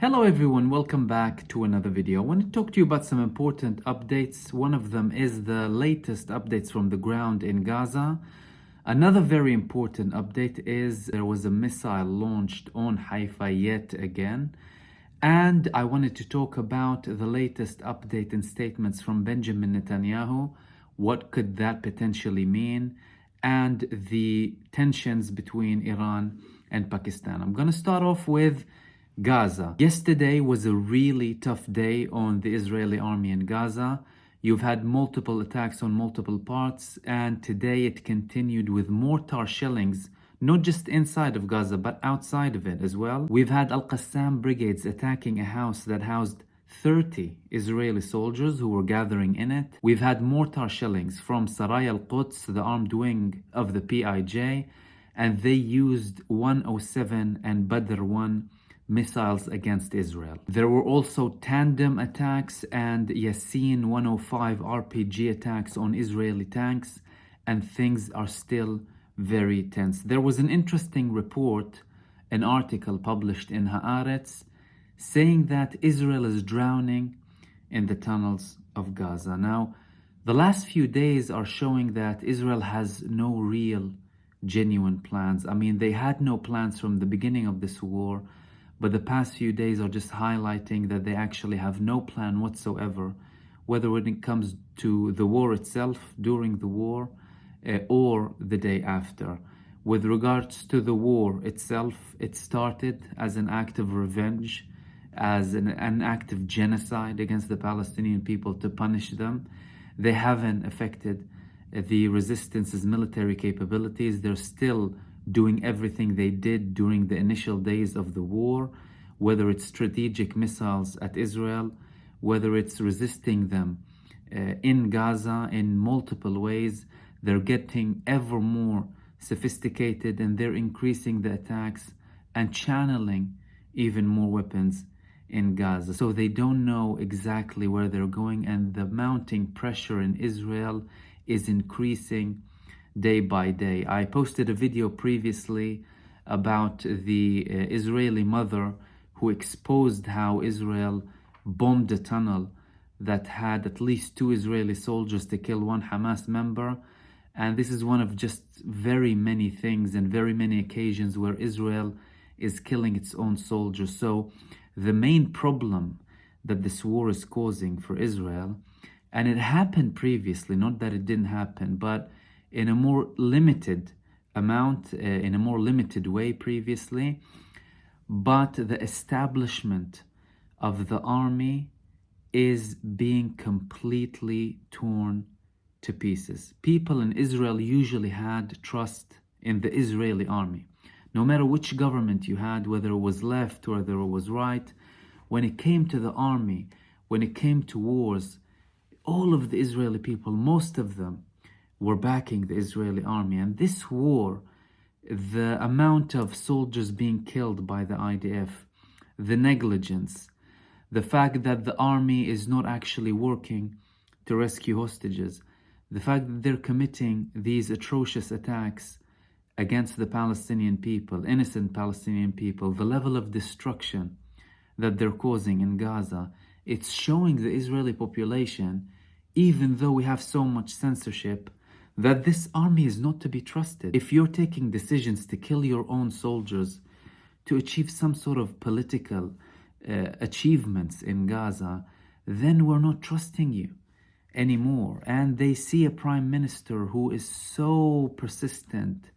Hello everyone, welcome back to another video. I want to talk to you about some important updates. One of them is the latest updates from the ground in Gaza. Another very important update is there was a missile launched on HAIFA yet again. And I wanted to talk about the latest update and statements from Benjamin Netanyahu. What could that potentially mean? And the tensions between Iran and Pakistan. I'm going to start off with Gaza. Yesterday was a really tough day on the Israeli army in Gaza. You've had multiple attacks on multiple parts, and today it continued with mortar shellings, not just inside of Gaza, but outside of it as well. We've had Al-Qassam brigades attacking a house that housed 30 Israeli soldiers who were gathering in it. We've had mortar shellings from SYRIA al-Quds, the armed wing of the PIJ, and they used 107 and Badr 1 missiles against Israel. There were also tandem attacks and Yasin 105 RPG attacks on Israeli tanks, and things are still very tense. There was an interesting report, an article published in Haaretz, saying that Israel is drowning in the tunnels of Gaza. Now, the last few days are showing that Israel has no real, genuine plans. I mean, they had no plans from the beginning of this war, but the past few days are just highlighting that they actually have no plan whatsoever, whether when it comes to the war itself, during the war, or the day after. With regards to the war itself, it started as an act of revenge, as an act of genocide against the Palestinian people to punish them. They haven't affected the resistance's military capabilities. They're still doing everything they did during the initial days of the war, whether it's strategic missiles at Israel, whether it's resisting them in Gaza in multiple ways. They're getting ever more sophisticated, and they're increasing the attacks and channeling even more weapons in Gaza. So they don't know exactly where they're going, and the mounting pressure in Israel is increasing day by day. I posted a video previously about the Israeli mother who exposed how Israel bombed a tunnel that had at least 2 Israeli soldiers to kill 1 Hamas member. And this is one of just very many things and very many occasions where Israel is killing its own soldiers. So the main problem that this war is causing for Israel, and it happened previously, not that it didn't happen, but in a more limited amount, in a more limited way previously, but the establishment of the army is being completely torn to pieces. People in Israel usually had trust in the Israeli army. No matter which government you had, whether it was left or whether it was right, when it came to the army, when it came to wars, all of the Israeli people, most of them, were backing the Israeli army. And this war, the amount of soldiers being killed by the IDF, the negligence, the fact that the army is not actually working to rescue hostages, the fact that they're committing these atrocious attacks against the Palestinian people, innocent Palestinian people, the level of destruction that they're causing in Gaza, it's showing the Israeli population, even though we have so much censorship, that this army is not to be trusted. If you're taking decisions to kill your own soldiers to achieve some sort of political achievements in Gaza, then we're not trusting you anymore. And they see a prime minister who is so persistent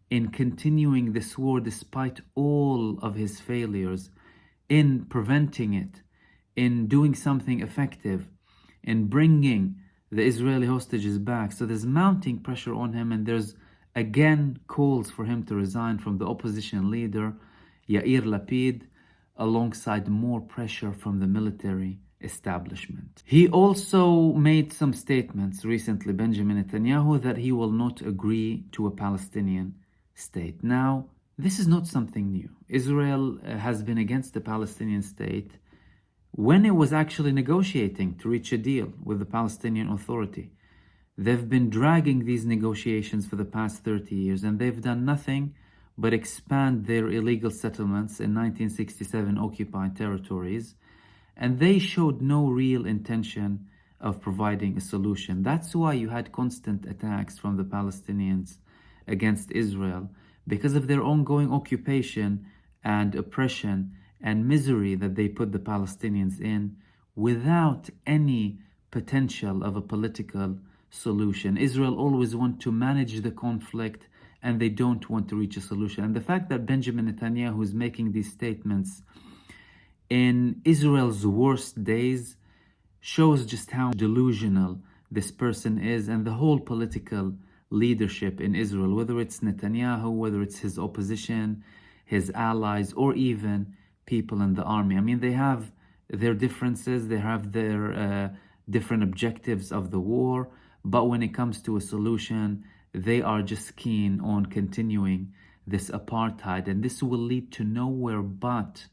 in continuing this war despite all of his failures, in preventing it, in doing something effective, in bringing the Israeli hostages back. So there's mounting pressure on him, and there's again calls for him to resign from the opposition leader, Yair Lapid, alongside more pressure from the military establishment. He also made some statements recently, Benjamin Netanyahu, that he will not agree to a Palestinian state. Now, this is not something new. Israel has been against the Palestinian state when it was actually negotiating to reach a deal with the Palestinian Authority. They've been dragging these negotiations for the past 30 years, and they've done nothing but expand their illegal settlements in 1967 occupied territories. And they showed no real intention of providing a solution. That's why you had constant attacks from the Palestinians against Israel, because of their ongoing occupation and oppression and misery that they put the Palestinians in without any potential of a political solution. Israel always want to manage the conflict and they don't want to reach a solution. And the fact that Benjamin Netanyahu is making these statements in Israel's worst days shows just how delusional this person is, and the whole political leadership in Israel, whether it's Netanyahu, whether it's his opposition, his allies, or even people in the army. I mean, they have their differences, they have their different objectives of the war, but when it comes to a solution, they are just keen on continuing this apartheid, and this will lead to nowhere but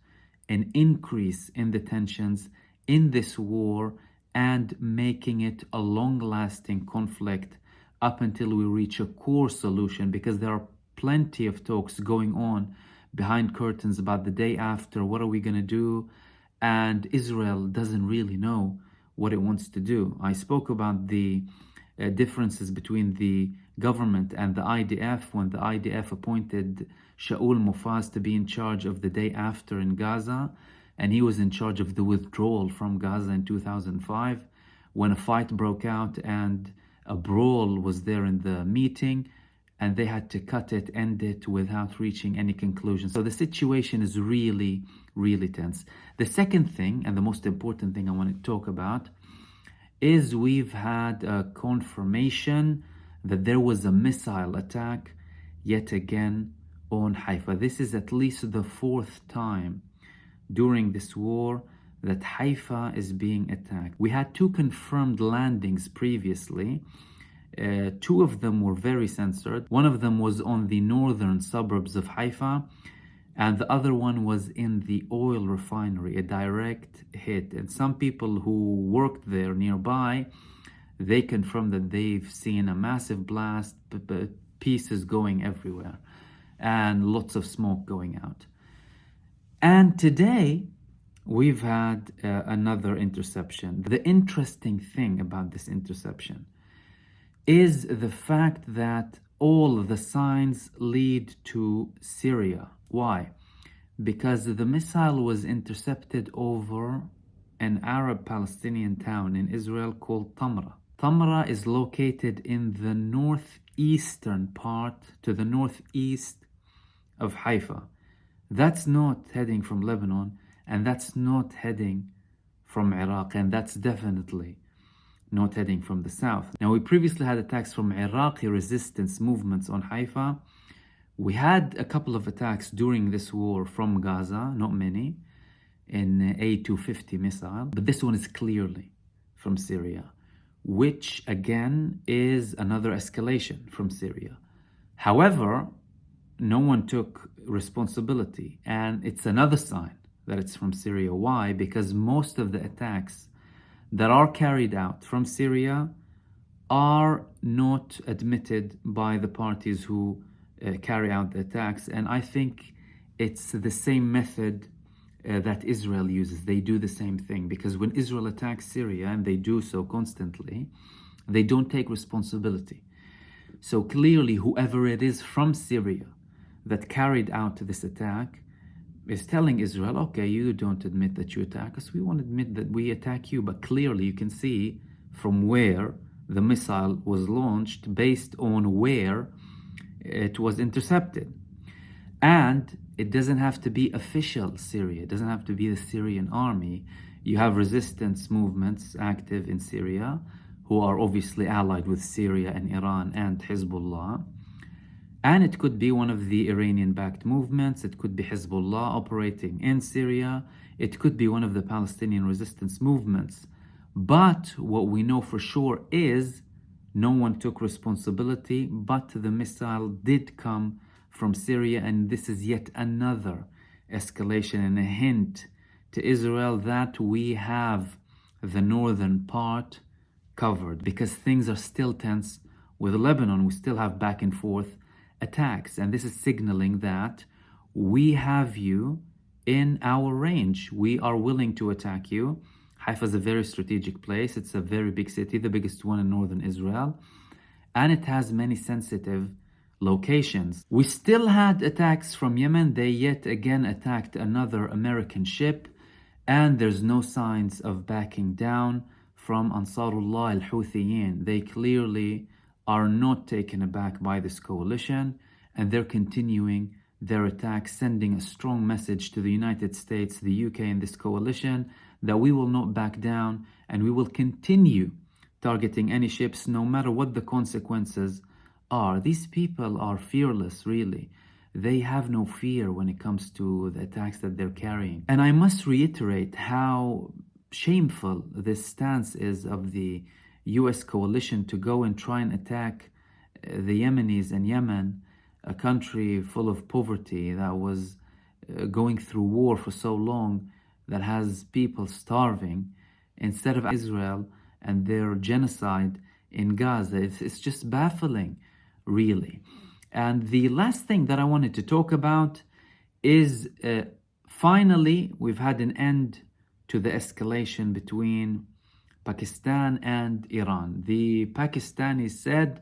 an increase in the tensions in this war and making it a long-lasting conflict up until we reach a core solution, because there are plenty of talks going on behind curtains about the day after, what are we going to do? And Israel doesn't really know what it wants to do. I spoke about the differences between the government and the IDF when the IDF appointed Shaul Mufaz to be in charge of the day after in Gaza, and he was in charge of the withdrawal from Gaza in 2005 when a fight broke out and a brawl was there in the meeting, and they had to cut it, end it without reaching any conclusion. So the situation is really, really tense. The second thing, and the most important thing I want to talk about, is we've had a confirmation that there was a missile attack yet again on HAIFA. This is at least the fourth time during this war that HAIFA is being attacked. We had two confirmed landings previously. Two of them were very censored. One of them was on the northern suburbs of HAIFA, and the other one was in the oil refinery, a direct hit. And some people who worked there nearby, they confirmed that they've seen a massive blast, pieces going everywhere, and lots of smoke going out. And today, we've had another interception. The interesting thing about this interception is the fact that all the signs lead to Syria. Why? Because the missile was intercepted over an Arab Palestinian town in Israel called Tamra. Tamra is located in the northeastern part, to the northeast of HAIFA. That's not heading from Lebanon, and that's not heading from Iraq, and that's definitely not heading from the south. Now, we previously had attacks from Iraqi resistance movements on HAIFA. We had a couple of attacks during this war from Gaza, not many, in A250 missile, but this one is clearly from Syria, which again is another escalation from Syria. However, no one took responsibility, and it's another sign that it's from Syria. Why? Because most of the attacks that are carried out from Syria are not admitted by the parties who carry out the attacks, and I think it's the same method that Israel uses. They do the same thing, because when Israel attacks Syria, and they do so constantly, they don't take responsibility. So clearly, whoever it is from Syria that carried out this attack is telling Israel, okay, you don't admit that you attack us, we won't admit that we attack you. But clearly you can see from where the missile was launched based on where it was intercepted. And it doesn't have to be official Syria, it doesn't have to be the Syrian army. You have resistance movements active in Syria who are obviously allied with Syria and Iran and Hezbollah. And it could be one of the Iranian-backed movements, it could be Hezbollah operating in Syria, it could be one of the Palestinian resistance movements. But what we know for sure is no one took responsibility, but the missile did come from Syria, and this is yet another escalation and a hint to Israel that we have the northern part covered, because things are still tense with Lebanon. We still have back and forth, attacks. And this is signaling that we have you in our range. We are willing to attack you. Haifa is a very strategic place. It's a very big city, the biggest one in northern Israel. And it has many sensitive locations. We still had attacks from Yemen. They yet again attacked another American ship, and there's no signs of backing down from Ansarullah al-Houthiyyin. They clearly are not taken aback by this coalition, and they're continuing their attacks, sending a strong message to the United States, the UK, and this coalition that we will not back down, and we will continue targeting any ships no matter what the consequences are. These people are fearless, really. They have no fear when it comes to the attacks that they're carrying. And I must reiterate how shameful this stance is of the US coalition to go and try and attack the Yemenis in Yemen, a country full of poverty that was going through war for so long, that has people starving, instead of Israel and their genocide in Gaza. It's just baffling, really. And the last thing that I wanted to talk about is finally we've had an end to the escalation between Pakistan and Iran. The Pakistanis said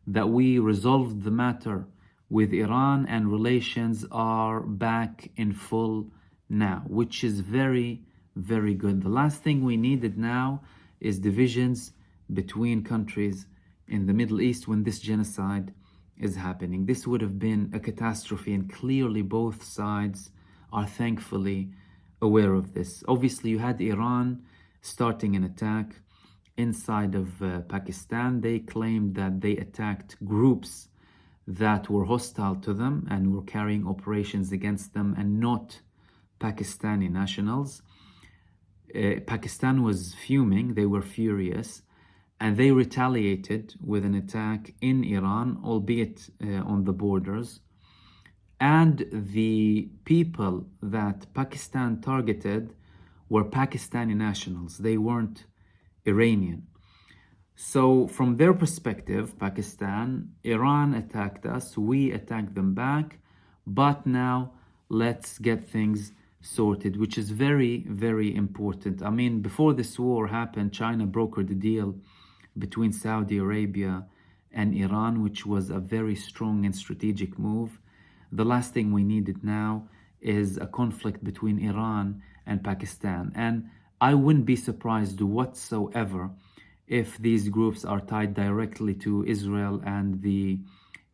that we resolved the matter with Iran and relations are back in full now, which is very, very good. The last thing we needed now is divisions between countries in the Middle East when this genocide is happening. This would have been a catastrophe, and clearly both sides are thankfully aware of this. Obviously, you had Iran starting an attack inside of Pakistan. They claimed that they attacked groups that were hostile to them and were carrying operations against them, and not Pakistani nationals. Pakistan was fuming, they were furious, and they retaliated with an attack in Iran, albeit on the borders. And the people that Pakistan targeted were Pakistani nationals. They weren't Iranian. So from their perspective, Pakistan, Iran attacked us, we attacked them back, but now let's get things sorted, which is very, very important. I mean, before this war happened, China brokered a deal between Saudi Arabia and Iran, which was a very strong and strategic move. The last thing we needed now is a conflict between Iran and Pakistan. And I wouldn't be surprised whatsoever if these groups are tied directly to Israel and the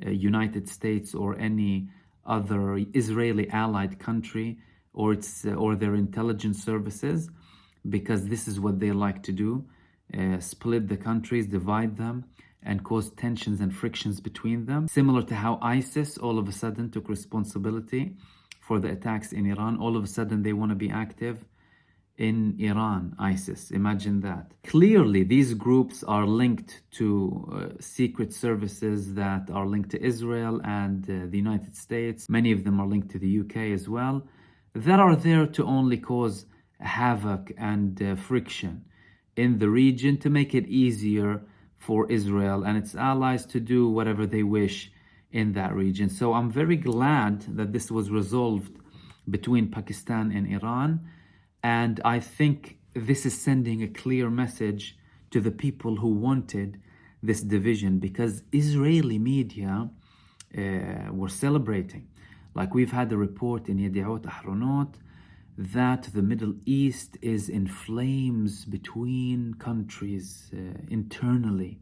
United States or any other Israeli allied country, or their intelligence services, because this is what they like to do. Split the countries, divide them, and cause tensions and frictions between them. Similar to how ISIS all of a sudden took responsibility for the attacks in Iran. All of a sudden they want to be active in Iran, ISIS. Imagine that. Clearly, these groups are linked to secret services that are linked to Israel and the United States. Many of them are linked to the UK as well, that are there to only cause havoc and friction in the region, to make it easier for Israel and its allies to do whatever they wish in that region. So I'm very glad that this was resolved between Pakistan and Iran, and I think this is sending a clear message to the people who wanted this division, because Israeli media were celebrating. Like, we've had a report in Yediot Ahronot that the Middle East is in flames between countries internally.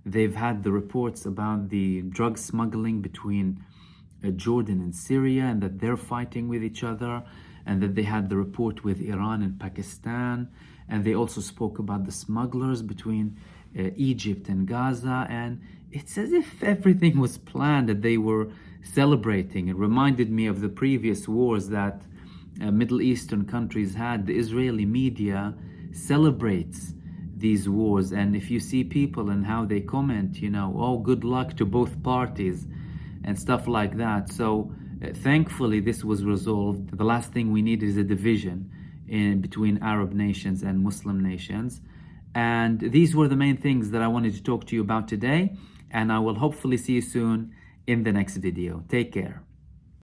They've had the reports about the drug smuggling between Jordan and Syria, and that they're fighting with each other, and that they had the report with Iran and Pakistan, and they also spoke about the smugglers between Egypt and Gaza, and it's as if everything was planned, that they were celebrating. It reminded me of the previous wars that Middle Eastern countries had. The Israeli media celebrates these wars, and if you see people and how they comment, oh, good luck to both parties and stuff like that. So thankfully this was resolved. The last thing we need is a division in between Arab nations and Muslim nations. And these were the main things that I wanted to talk to you about today, and I will hopefully see you soon in the next video. Take care.